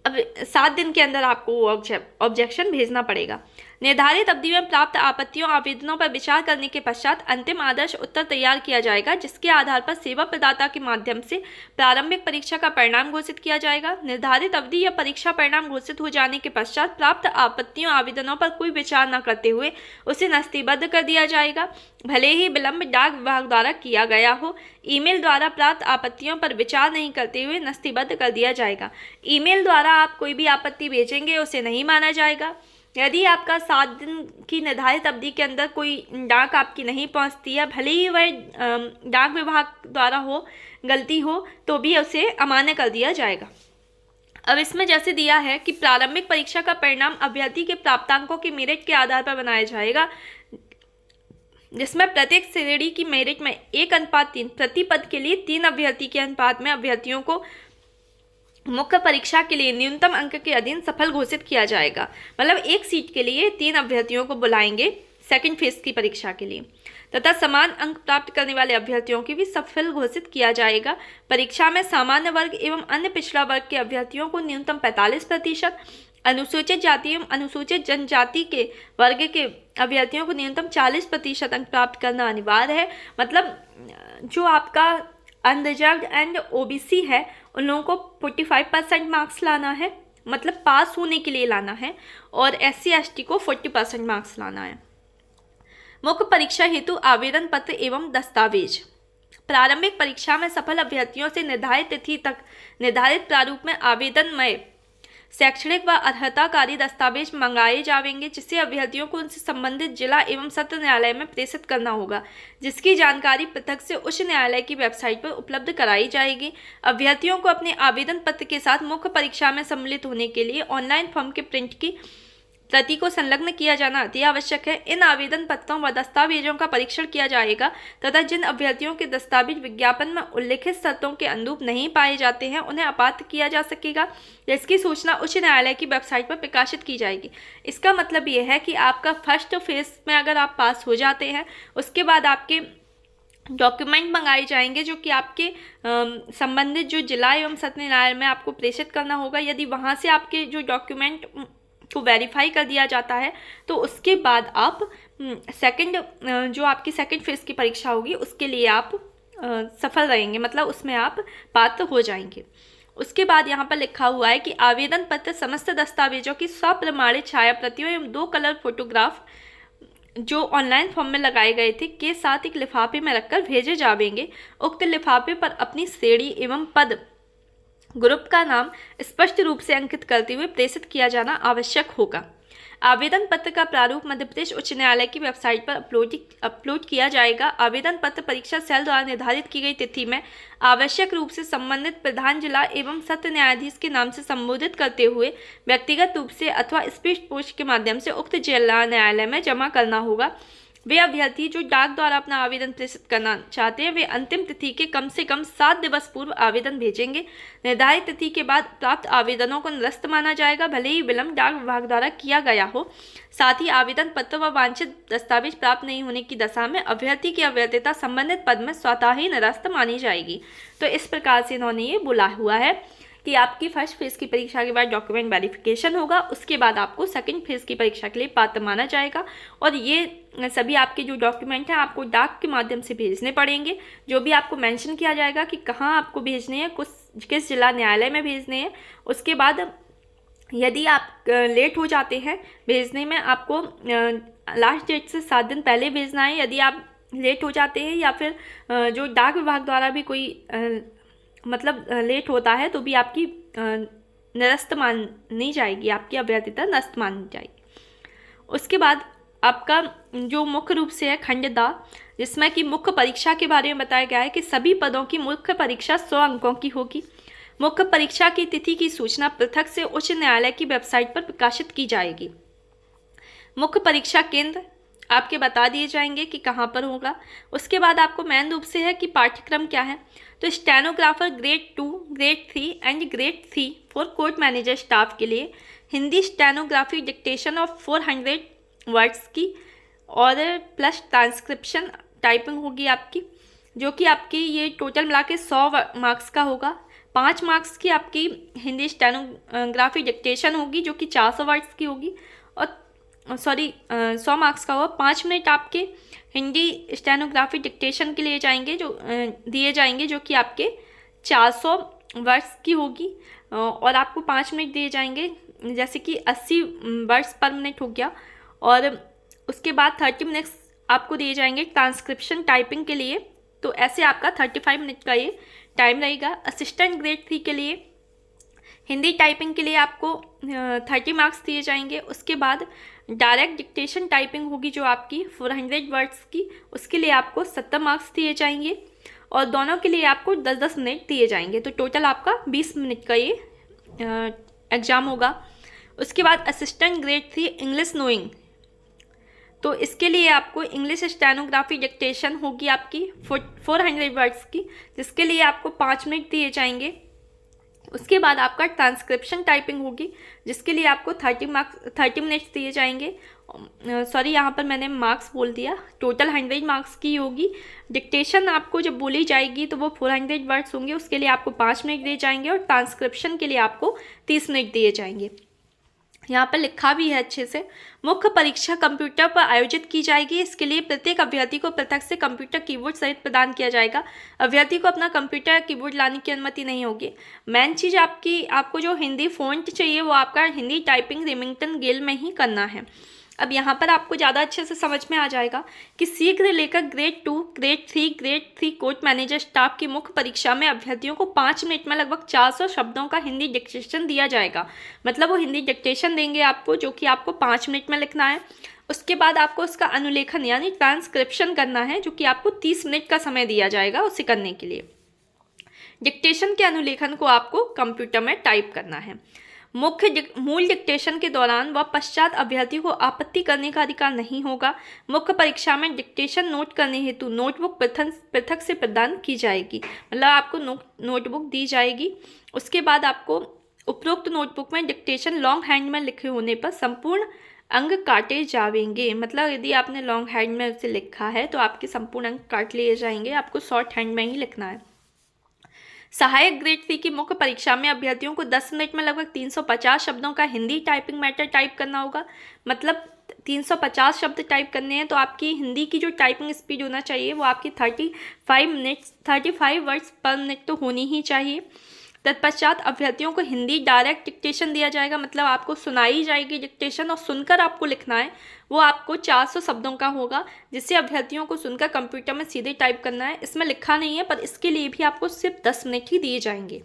अब 7 दिन के अंदर आपको ऑब्जेक्शन भेजना पड़ेगा। निर्धारित अवधि में प्राप्त आपत्तियों आवेदनों पर विचार करने के पश्चात अंतिम आदर्श उत्तर तैयार किया जाएगा, जिसके आधार पर सेवा प्रदाता के माध्यम से प्रारंभिक परीक्षा का परिणाम घोषित किया जाएगा। निर्धारित अवधि या परीक्षा परिणाम घोषित हो जाने के पश्चात प्राप्त आपत्तियों आवेदनों पर कोई विचार न करते हुए उसे नस्तीबद्ध कर दिया जाएगा, भले ही विलंब डाक विभाग द्वारा किया गया हो। ईमेल द्वारा प्राप्त आपत्तियों पर विचार नहीं करते हुए नस्तीबद्ध कर दिया जाएगा। ईमेल द्वारा आप कोई भी आपत्ति भेजेंगे उसे नहीं माना जाएगा। यदि आपका 7 दिन की निर्धारित अवधि के अंदर कोई डाक आपकी नहीं पहुंचती है, भले ही वह डाक विभाग द्वारा हो, गलती हो, तो भी उसे अमान्य कर दिया जाएगा। अब इसमें जैसे दिया है कि प्रारंभिक परीक्षा का परिणाम अभ्यर्थी के प्राप्तांकों के मेरिट के आधार पर बनाया जाएगा, जिसमें प्रत्येक श्रेणी की मेरिट में 1:3 प्रति पद के लिए 3 अभ्यर्थी के अनुपात में अभ्यर्थियों को मुख्य परीक्षा के लिए न्यूनतम अंक के अधीन सफल घोषित किया जाएगा। मतलब एक सीट के लिए 3 अभ्यर्थियों को बुलाएंगे सेकंड फेज की परीक्षा के लिए, तथा समान अंक प्राप्त करने वाले अभ्यर्थियों की भी सफल घोषित किया जाएगा। परीक्षा में सामान्य वर्ग एवं अन्य पिछड़ा वर्ग के अभ्यर्थियों को न्यूनतम 45%, अनुसूचित जाति एवं अनुसूचित जनजाति के वर्ग के अभ्यर्थियोयों को न्यूनतम 40% अंक प्राप्त करना अनिवार्य है। मतलब जो आपका अनरिजर्व्ड एंड ओबीसी है उन लोगों को 45% मार्क्स लाना है, मतलब पास होने के लिए लाना है, और SC ST को 40% मार्क्स लाना है। मुख्य परीक्षा हेतु आवेदन पत्र एवं दस्तावेज। प्रारंभिक परीक्षा में सफल अभ्यर्थियों से निर्धारित तिथि तक निर्धारित प्रारूप में आवेदनमय शैक्षणिक व अर्हताकारी दस्तावेज मंगाए जाएंगे, जिसे अभ्यर्थियों को उनसे संबंधित जिला एवं सत्र न्यायालय में प्रेषित करना होगा, जिसकी जानकारी पृथक से उच्च न्यायालय की वेबसाइट पर उपलब्ध कराई जाएगी। अभ्यर्थियों को अपने आवेदन पत्र के साथ मुख्य परीक्षा में सम्मिलित होने के लिए ऑनलाइन फॉर्म के प्रिंट की प्रति को संलग्न किया जाना अति आवश्यक है। इन आवेदन पत्रों व दस्तावेजों का परीक्षण किया जाएगा तथा जिन अभ्यर्थियों के दस्तावेज विज्ञापन में उल्लिखित शर्तों के अनुरूप नहीं पाए जाते हैं उन्हें अपात्र किया जा सकेगा, जिसकी सूचना उच्च न्यायालय की वेबसाइट पर प्रकाशित की जाएगी। इसका मतलब यह है कि आपका फर्स्ट फेज में अगर आप पास हो जाते हैं, उसके बाद आपके डॉक्यूमेंट मंगाए जाएंगे जो कि आपके संबंधित जो जिला एवं सत्र न्यायालय में आपको प्रेषित करना होगा। यदि वहाँ से आपके जो डॉक्यूमेंट को वेरीफाई कर दिया जाता है तो उसके बाद आप जो आपकी सेकंड फेज की परीक्षा होगी उसके लिए आप सफल रहेंगे, मतलब उसमें आप पात्र हो जाएंगे। उसके बाद यहाँ पर लिखा हुआ है कि आवेदन पत्र समस्त दस्तावेजों की स्वप्रमाणित छाया प्रतियों एवं 2 कलर फोटोग्राफ जो ऑनलाइन फॉर्म में लगाए गए थे के साथ एक लिफाफे में रखकर भेजे जाएंगे। उक्त लिफाफे पर अपनी श्रेणी एवं पद ग्रुप का नाम स्पष्ट रूप से अंकित करते हुए प्रेषित किया जाना आवश्यक होगा। आवेदन पत्र का प्रारूप मध्य प्रदेश उच्च न्यायालय की वेबसाइट पर अपलोड किया जाएगा। आवेदन पत्र परीक्षा सेल द्वारा निर्धारित की गई तिथि में आवश्यक रूप से संबंधित प्रधान जिला एवं सत्र न्यायाधीश के नाम से संबोधित करते हुए व्यक्तिगत रूप से अथवा स्पीड पोस्ट के माध्यम से उक्त जिला न्यायालय में जमा करना होगा। वे अभ्यर्थी जो डाक द्वारा अपना आवेदन प्रेषित करना चाहते हैं वे अंतिम तिथि के कम से कम 7 दिवस पूर्व आवेदन भेजेंगे। निर्धारित तिथि के बाद प्राप्त आवेदनों को निरस्त माना जाएगा, भले ही विलंब डाक विभाग द्वारा किया गया हो। साथ ही आवेदन पत्र व वांछित दस्तावेज प्राप्त नहीं होने की दशा में अभ्यर्थी की अवैधता संबंधित पद में स्वतः ही निरस्त मानी जाएगी। तो इस प्रकार से इन्होंने ये बोला हुआ है कि आपकी फर्स्ट फेज़ की परीक्षा के बाद डॉक्यूमेंट वेरिफिकेशन होगा, उसके बाद आपको सेकंड फेज़ की परीक्षा के लिए पात्र माना जाएगा और ये सभी आपके जो डॉक्यूमेंट हैं आपको डाक के माध्यम से भेजने पड़ेंगे। जो भी आपको मेंशन किया जाएगा कि कहाँ आपको भेजने हैं, किस जिला न्यायालय में भेजने हैं। उसके बाद यदि आप लेट हो जाते हैं भेजने में, आपको लास्ट डेट से 7 दिन पहले भेजना है। यदि आप लेट हो जाते हैं या फिर जो डाक विभाग द्वारा भी कोई मतलब लेट होता है तो भी आपकी निरस्त मानी जाएगी, आपकी अवैधता निरस्त मानी जाएगी। उसके बाद आपका जो मुख्य रूप से है खंड दा, जिसमें कि मुख्य परीक्षा के बारे में बताया गया है कि सभी पदों की मुख्य परीक्षा 100 अंकों की होगी। मुख्य परीक्षा की तिथि की सूचना पृथक से उच्च न्यायालय की वेबसाइट पर प्रकाशित की जाएगी। मुख्य परीक्षा केंद्र आपके बता दिए जाएंगे कि कहाँ पर होगा। उसके बाद आपको मेन रूप से है कि पाठ्यक्रम क्या है। तो stenographer grade 2, grade 3 and grade 3 for court manager staff के लिए Hindi stenography dictation of 400 words की और प्लस ट्रांसक्रिप्शन टाइपिंग होगी आपकी, जो कि आपकी ये टोटल मिला के 100 मार्क्स का होगा। 5 मार्क्स की आपकी हिंदी स्टेनोग्राफी डिक्टेशन होगी जो कि 400 वर्ड्स की होगी, और 100 मार्क्स का होगा। 5 मिनट आपके हिंदी स्टेनोग्राफी डिक्टेशन के लिए जाएंगे जो दिए जाएंगे, जो कि आपके 400 वर्ड्स की होगी, और आपको 5 मिनट दिए जाएंगे, जैसे कि 80 वर्ड्स पर मिनट हो गया। और उसके बाद 30 मिनट्स आपको दिए जाएंगे ट्रांसक्रिप्शन टाइपिंग के लिए। तो ऐसे आपका 35 मिनट का ये टाइम रहेगा। असिस्टेंट ग्रेड 3 के लिए हिंदी टाइपिंग के लिए आपको 30 मार्क्स दिए जाएंगे। उसके बाद डायरेक्ट डिक्टेशन टाइपिंग होगी जो आपकी 400 वर्ड्स की, उसके लिए आपको 70 मार्क्स दिए जाएंगे, और दोनों के लिए आपको 10-10 मिनट दिए जाएंगे। तो टोटल आपका 20 मिनट का ये एग्ज़ाम होगा। उसके बाद असिस्टेंट ग्रेड 3 इंग्लिश नोइंग, तो इसके लिए आपको इंग्लिश स्टेनोग्राफी डिक्टेशन होगी आपकी 400 वर्ड्स की, जिसके लिए आपको 5 मिनट दिए जाएंगे। उसके बाद आपका ट्रांसक्रिप्शन टाइपिंग होगी, जिसके लिए आपको 30 मिनट्स दिए जाएंगे। सॉरी, यहाँ पर मैंने मार्क्स बोल दिया, टोटल 100 मार्क्स की होगी। डिक्टेशन आपको जब बोली जाएगी तो वो 400 वर्ड्स होंगे, उसके लिए आपको 5 मिनट दिए जाएंगे, और ट्रांसक्रिप्शन के लिए आपको 30 मिनट दिए जाएंगे। यहाँ पर लिखा भी है अच्छे से, मुख्य परीक्षा कंप्यूटर पर आयोजित की जाएगी। इसके लिए प्रत्येक अभ्यर्थी को पृथक से कंप्यूटर कीबोर्ड सहित प्रदान किया जाएगा। अभ्यर्थी को अपना कंप्यूटर कीबोर्ड लाने की अनुमति नहीं होगी। मेन चीज़ आपको जो हिंदी फ़ॉन्ट चाहिए वो आपका हिंदी टाइपिंग रेमिंगटन गेल में ही करना है। अब यहाँ पर आपको ज़्यादा अच्छे से समझ में आ जाएगा कि शीघ्र लेकर grade 2, grade 3 court manager staff की मुख्य परीक्षा में अभ्यर्थियों को 5 मिनट में लगभग 400 शब्दों का हिंदी डिक्टेशन दिया जाएगा। मतलब वो हिंदी डिक्टेशन देंगे आपको, जो कि आपको 5 मिनट में लिखना है। उसके बाद आपको उसका अनुलेखन यानी ट्रांसक्रिप्शन करना है, जो कि आपको 30 मिनट का समय दिया जाएगा उसे करने के लिए। डिक्टेशन के अनुलेखन को आपको कंप्यूटर में टाइप करना है। मूल डिक्टेशन के दौरान व पश्चात अभ्यर्थी को आपत्ति करने का अधिकार नहीं होगा। मुख्य परीक्षा में डिक्टेशन नोट करने हेतु नोटबुक पृथक से प्रदान की जाएगी, मतलब आपको नोटबुक दी जाएगी। उसके बाद आपको उपरोक्त नोटबुक में डिक्टेशन लॉन्ग हैंड में लिखे होने पर संपूर्ण अंक काटे जाएंगे। मतलब यदि आपने लॉन्ग हैंड में उसे लिखा है तो आपके संपूर्ण अंक काट लिए जाएंगे, आपको शॉर्ट हैंड में ही लिखना है। सहायक ग्रेड 3 की मुख्य परीक्षा में अभ्यर्थियों को 10 मिनट में लगभग 350 शब्दों का हिंदी टाइपिंग मैटर टाइप करना होगा। मतलब 350 शब्द टाइप करने हैं, तो आपकी हिंदी की जो टाइपिंग स्पीड होना चाहिए वो आपकी 35 वर्ड्स पर मिनट तो होनी ही चाहिए। तत्पश्चात अभ्यर्थियों को हिंदी डायरेक्ट डिक्टेशन दिया जाएगा, मतलब आपको सुनाई जाएगी डिक्टेशन और सुनकर आपको लिखना है। वो आपको 400 शब्दों का होगा, जिससे अभ्यर्थियों को सुनकर कंप्यूटर में सीधे टाइप करना है। इसमें लिखा नहीं है, पर इसके लिए भी आपको सिर्फ 10 मिनट ही दिए जाएंगे।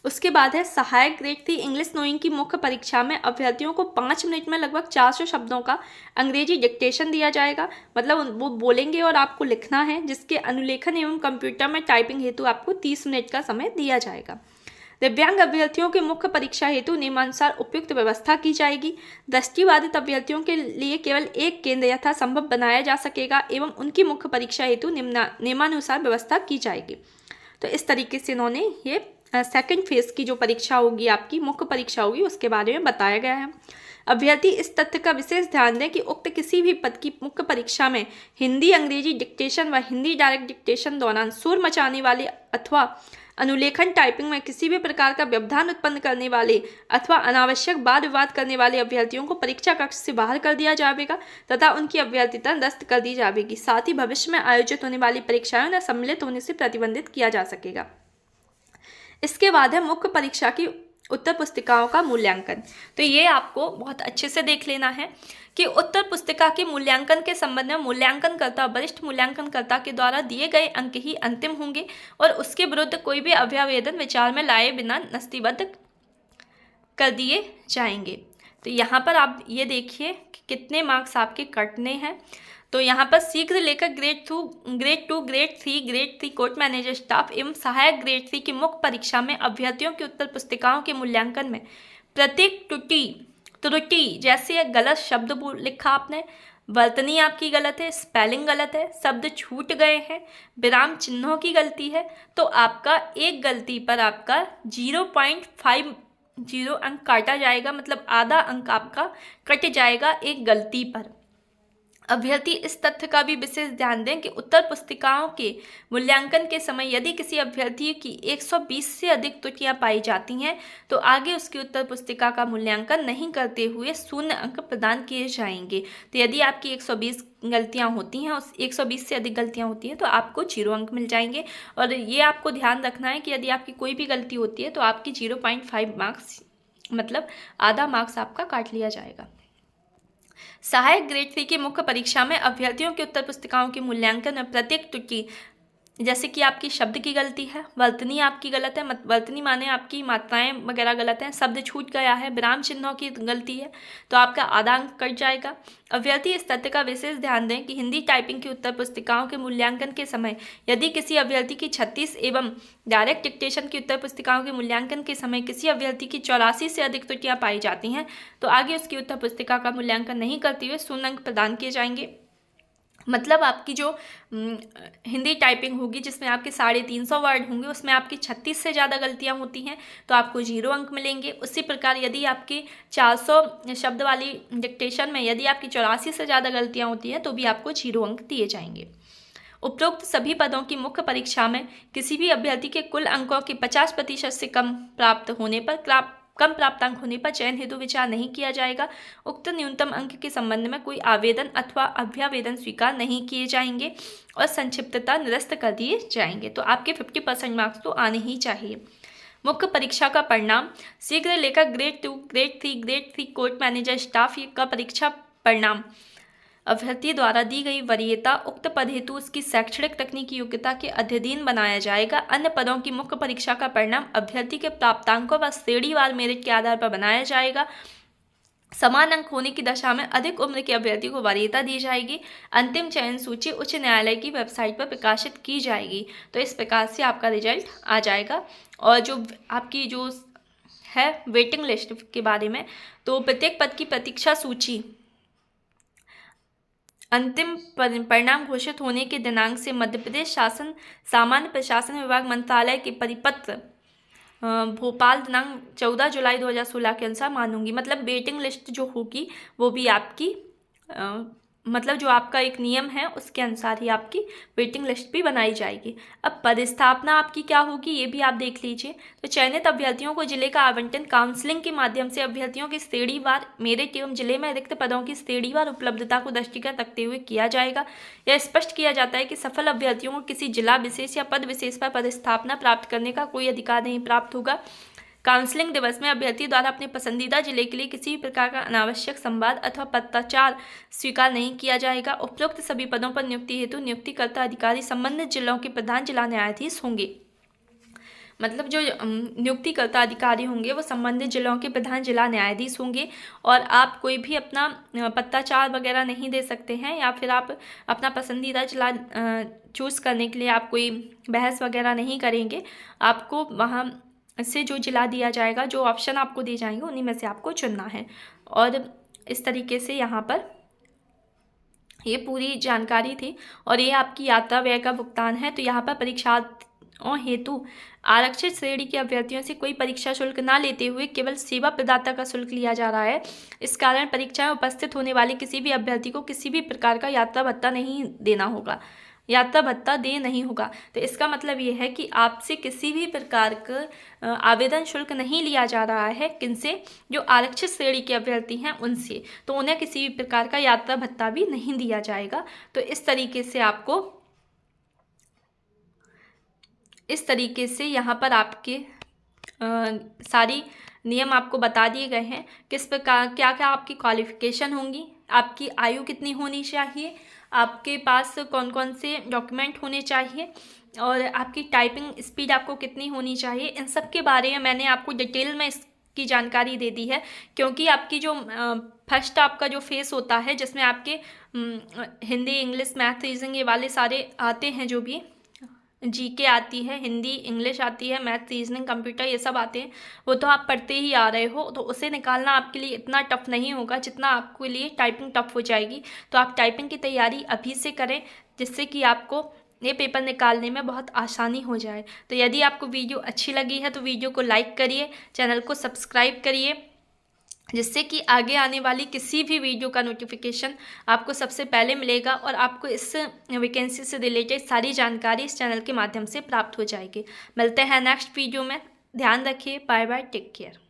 उसके बाद है सहायक ग्रेड 3 इंग्लिश नोइंग की मुख्य परीक्षा में अभ्यर्थियों को 5 मिनट में लगभग 400 शब्दों का अंग्रेजी डिक्टेशन दिया जाएगा। मतलब वो बोलेंगे और आपको लिखना है, जिसके अनुलेखन एवं कंप्यूटर में टाइपिंग हेतु आपको 30 मिनट का समय दिया जाएगा। दिव्यांग अभ्यर्थियों की मुख्य परीक्षा हेतु नियमानुसार उपयुक्त व्यवस्था की जाएगी। दृष्टिबाधित अभ्यर्थियों के लिए केवल एक केंद्र यथासंभव बनाया जा सकेगा एवं उनकी मुख्य परीक्षा हेतु नियमानुसार व्यवस्था की जाएगी। तो इस तरीके से इन्होंने ये सेकंड फेज की जो परीक्षा होगी, आपकी मुख्य परीक्षा होगी, उसके बारे में बताया गया है। अभ्यर्थी इस तथ्य का विशेष ध्यान दें कि उक्त किसी भी पद की मुख्य परीक्षा में हिंदी अंग्रेजी डिक्टेशन व हिंदी डायरेक्ट डिक्टेशन दौरान शोर मचाने वाले अथवा अनुलेखन टाइपिंग में किसी भी प्रकार का व्यवधान उत्पन्न करने वाले अथवा अनावश्यक वाद विवाद करने वाले अभ्यर्थियों को परीक्षा कक्ष से बाहर कर दिया जाएगा तथा उनकी अभ्यर्थिता निरस्त कर दी जाएगी। साथ ही भविष्य में आयोजित होने वाली परीक्षाओं में सम्मिलित होने से प्रतिबंधित किया जा सकेगा। इसके बाद है मुख्य परीक्षा की उत्तर पुस्तिकाओं का मूल्यांकन। तो ये आपको बहुत अच्छे से देख लेना है कि उत्तर पुस्तिका के मूल्यांकन के संबंध में मूल्यांकनकर्ता वरिष्ठ मूल्यांकनकर्ता के द्वारा दिए गए अंक ही अंतिम होंगे और उसके विरुद्ध कोई भी अभ्यावेदन विचार में लाए बिना नस्तीबद्ध कर दिए जाएंगे। तो यहाँ पर आप ये देखिए कि कितने मार्क्स आपके कटने हैं। तो यहाँ पर शीघ्र लेकर grade 2, grade 3 court manager staff एवं सहायक ग्रेड 3 की मुख्य परीक्षा में अभ्यर्थियों की उत्तर पुस्तिकाओं के मूल्यांकन में प्रत्येक त्रुटि जैसे गलत शब्द लिखा आपने, वर्तनी आपकी गलत है, स्पेलिंग गलत है, शब्द छूट गए हैं, विराम चिन्हों की गलती है, तो आपका एक गलती पर आपका 0.50 अंक काटा जाएगा। मतलब आधा अंक आपका कट जाएगा एक गलती पर। अभ्यर्थी इस तथ्य का भी विशेष ध्यान दें कि उत्तर पुस्तिकाओं के मूल्यांकन के समय यदि किसी अभ्यर्थी की 120 से अधिक त्रुटियां पाई जाती हैं तो आगे उसकी उत्तर पुस्तिका का मूल्यांकन नहीं करते हुए 0 अंक प्रदान किए जाएंगे। तो यदि आपकी 120 गलतियां होती हैं, उस 120 से अधिक गलतियां होती हैं तो आपको 0 अंक मिल जाएंगे। और ये आपको ध्यान रखना है कि यदि आपकी कोई भी गलती होती है तो आपकी 0.5 मार्क्स, मतलब आधा मार्क्स आपका काट लिया जाएगा। सहायक ग्रेड 3 की मुख्य परीक्षा में अभ्यर्थियों की उत्तर पुस्तिकाओं के मूल्यांकन में प्रत्येक त्रुटि जैसे कि आपकी शब्द की गलती है, वर्तनी आपकी गलत है, वर्तनी माने आपकी मात्राएं वगैरह गलत हैं, शब्द छूट गया है, विराम चिन्हों की गलती है, तो आपका आधा अंक कट जाएगा। अभ्यर्थी इस तथ्य का विशेष ध्यान दें कि हिंदी टाइपिंग की उत्तर पुस्तिकाओं के मूल्यांकन के समय यदि किसी अभ्यर्थी की 36 एवं डायरेक्ट डिक्टेशन की उत्तर पुस्तिकाओं के मूल्यांकन के समय किसी अभ्यर्थी की 84 से अधिक त्रुटियां पाई जाती हैं तो आगे उसकी उत्तर पुस्तिका का मूल्यांकन नहीं करते हुए 0 अंक प्रदान किए जाएंगे। मतलब आपकी जो हिंदी टाइपिंग होगी जिसमें आपके 350 वर्ड होंगे उसमें आपकी 36 से ज़्यादा गलतियां होती हैं तो आपको 0 अंक मिलेंगे। उसी प्रकार यदि आपकी 400 शब्द वाली डिक्टेशन में यदि आपकी 84 से ज़्यादा गलतियां होती हैं तो भी आपको 0 अंक दिए जाएंगे। उपरोक्त सभी पदों की मुख्य परीक्षा में किसी भी अभ्यर्थी के कुल अंकों के 50% से कम प्राप्तांक होने पर चयन हेतु विचार नहीं किया जाएगा। उक्त न्यूनतम अंक के संबंध में कोई आवेदन अथवा अभ्यावेदन स्वीकार नहीं किए जाएंगे और संक्षिप्तता निरस्त कर दिए जाएंगे। तो आपके 50% मार्क्स तो आने ही चाहिए। मुख्य परीक्षा का परिणाम शीघ्र लेकर grade 2, grade 3, grade 3 court manager staff का परीक्षा परिणाम अभ्यर्थी द्वारा दी गई वरीयता उक्त पद हेतु उसकी शैक्षणिक तकनीकी योग्यता के अध्ययन बनाया जाएगा। अन्य पदों की मुख्य परीक्षा का परिणाम अभ्यर्थी के प्राप्तांकों व श्रेणीवार मेरिट के आधार पर बनाया जाएगा। समान अंक होने की दशा में अधिक उम्र के अभ्यर्थी को वरीयता दी जाएगी। अंतिम चयन सूची उच्च न्यायालय की वेबसाइट पर प्रकाशित की जाएगी। तो इस प्रकार से आपका रिजल्ट आ जाएगा। और जो आपकी जो है वेटिंग लिस्ट के बारे में, तो प्रत्येक पद की प्रतीक्षा सूची अंतिम परिणाम घोषित होने के दिनांक से मध्य प्रदेश शासन सामान्य प्रशासन विभाग मंत्रालय के परिपत्र भोपाल दिनांक 14 जुलाई 2016 के अनुसार मानूंगी। मतलब वेटिंग लिस्ट जो होगी वो भी आपकी मतलब जो आपका एक नियम है उसके अनुसार ही आपकी वेटिंग लिस्ट भी बनाई जाएगी। अब पदस्थापना आपकी क्या होगी ये भी आप देख लीजिए। तो चयनित अभ्यर्थियों को जिले का आवंटन काउंसलिंग के माध्यम से अभ्यर्थियों की श्रेणीवार मेरिट एवं जिले में रिक्त पदों की श्रेणीवार उपलब्धता को दृष्टिगत रखते हुए किया जाएगा। यह स्पष्ट किया जाता है कि सफल अभ्यर्थियों को किसी जिला विशेष या पद विशेष पर पदस्थापना प्राप्त करने का कोई अधिकार नहीं प्राप्त होगा। काउंसलिंग दिवस में अभ्यर्थी द्वारा अपने पसंदीदा जिले के लिए किसी भी प्रकार का अनावश्यक संवाद अथवा पत्राचार स्वीकार नहीं किया जाएगा। उपरोक्त सभी पदों पर नियुक्ति हेतु नियुक्तिकर्ता अधिकारी संबंधित जिलों के प्रधान जिला न्यायाधीश होंगे। मतलब जो नियुक्तिकर्ता अधिकारी होंगे वो संबंधित जिलों के प्रधान जिला न्यायाधीश होंगे। और आप कोई भी अपना पत्राचार वगैरह नहीं दे सकते हैं या फिर आप अपना पसंदीदा जिला चूज़ करने के लिए आप कोई बहस वगैरह नहीं करेंगे। आपको वहाँ से जो जिला दिया जाएगा, जो ऑप्शन आपको दिए जाएंगे उन्हीं में से आपको चुनना है। और इस तरीके से यहाँ पर ये पूरी जानकारी थी। और ये आपकी यात्रा व्यय का भुगतान है। तो यहाँ पर परीक्षाओं हेतु आरक्षित श्रेणी के अभ्यर्थियों से कोई परीक्षा शुल्क ना लेते हुए केवल सेवा प्रदाता का शुल्क लिया जा रहा है। इस कारण परीक्षा में उपस्थित होने वाले किसी भी अभ्यर्थी को किसी भी प्रकार का यात्रा भत्ता नहीं देना होगा, यात्रा भत्ता दे नहीं होगा। तो इसका मतलब ये है कि आपसे किसी भी प्रकार का आवेदन शुल्क नहीं लिया जा रहा है। किनसे? जो आरक्षित श्रेणी के अभ्यर्थी हैं उनसे। तो उन्हें किसी भी प्रकार का यात्रा भत्ता भी नहीं दिया जाएगा। तो इस तरीके से यहाँ पर आपके सारी नियम आपको बता दिए गए हैं। किस प्रकार क्या क्या आपकी क्वालिफिकेशन होंगी, आपकी आयु कितनी होनी चाहिए, आपके पास कौन कौन से डॉक्यूमेंट होने चाहिए और आपकी टाइपिंग स्पीड आपको कितनी होनी चाहिए। इन सब के बारे में मैंने आपको डिटेल में इसकी जानकारी दे दी है। क्योंकि आपकी जो फर्स्ट आपका जो फेस होता है जिसमें आपके हिंदी, इंग्लिश, मैथ, रीजनिंग ये वाले सारे आते हैं, जो भी जीके आती है, हिंदी, इंग्लिश आती है, मैथ, रीजनिंग, कंप्यूटर ये सब आते हैं, वो तो आप पढ़ते ही आ रहे हो। तो उसे निकालना आपके लिए इतना टफ नहीं होगा जितना आपके लिए टाइपिंग टफ हो जाएगी। तो आप टाइपिंग की तैयारी अभी से करें जिससे कि आपको ये पेपर निकालने में बहुत आसानी हो जाए। तो यदि आपको वीडियो अच्छी लगी है तो वीडियो को लाइक करिए, चैनल को सब्सक्राइब करिए, जिससे कि आगे आने वाली किसी भी वीडियो का नोटिफिकेशन आपको सबसे पहले मिलेगा और आपको इस वैकेंसी से रिलेटेड सारी जानकारी इस चैनल के माध्यम से प्राप्त हो जाएगी। मिलते हैं नेक्स्ट वीडियो में। ध्यान रखिए। Bye bye, take care.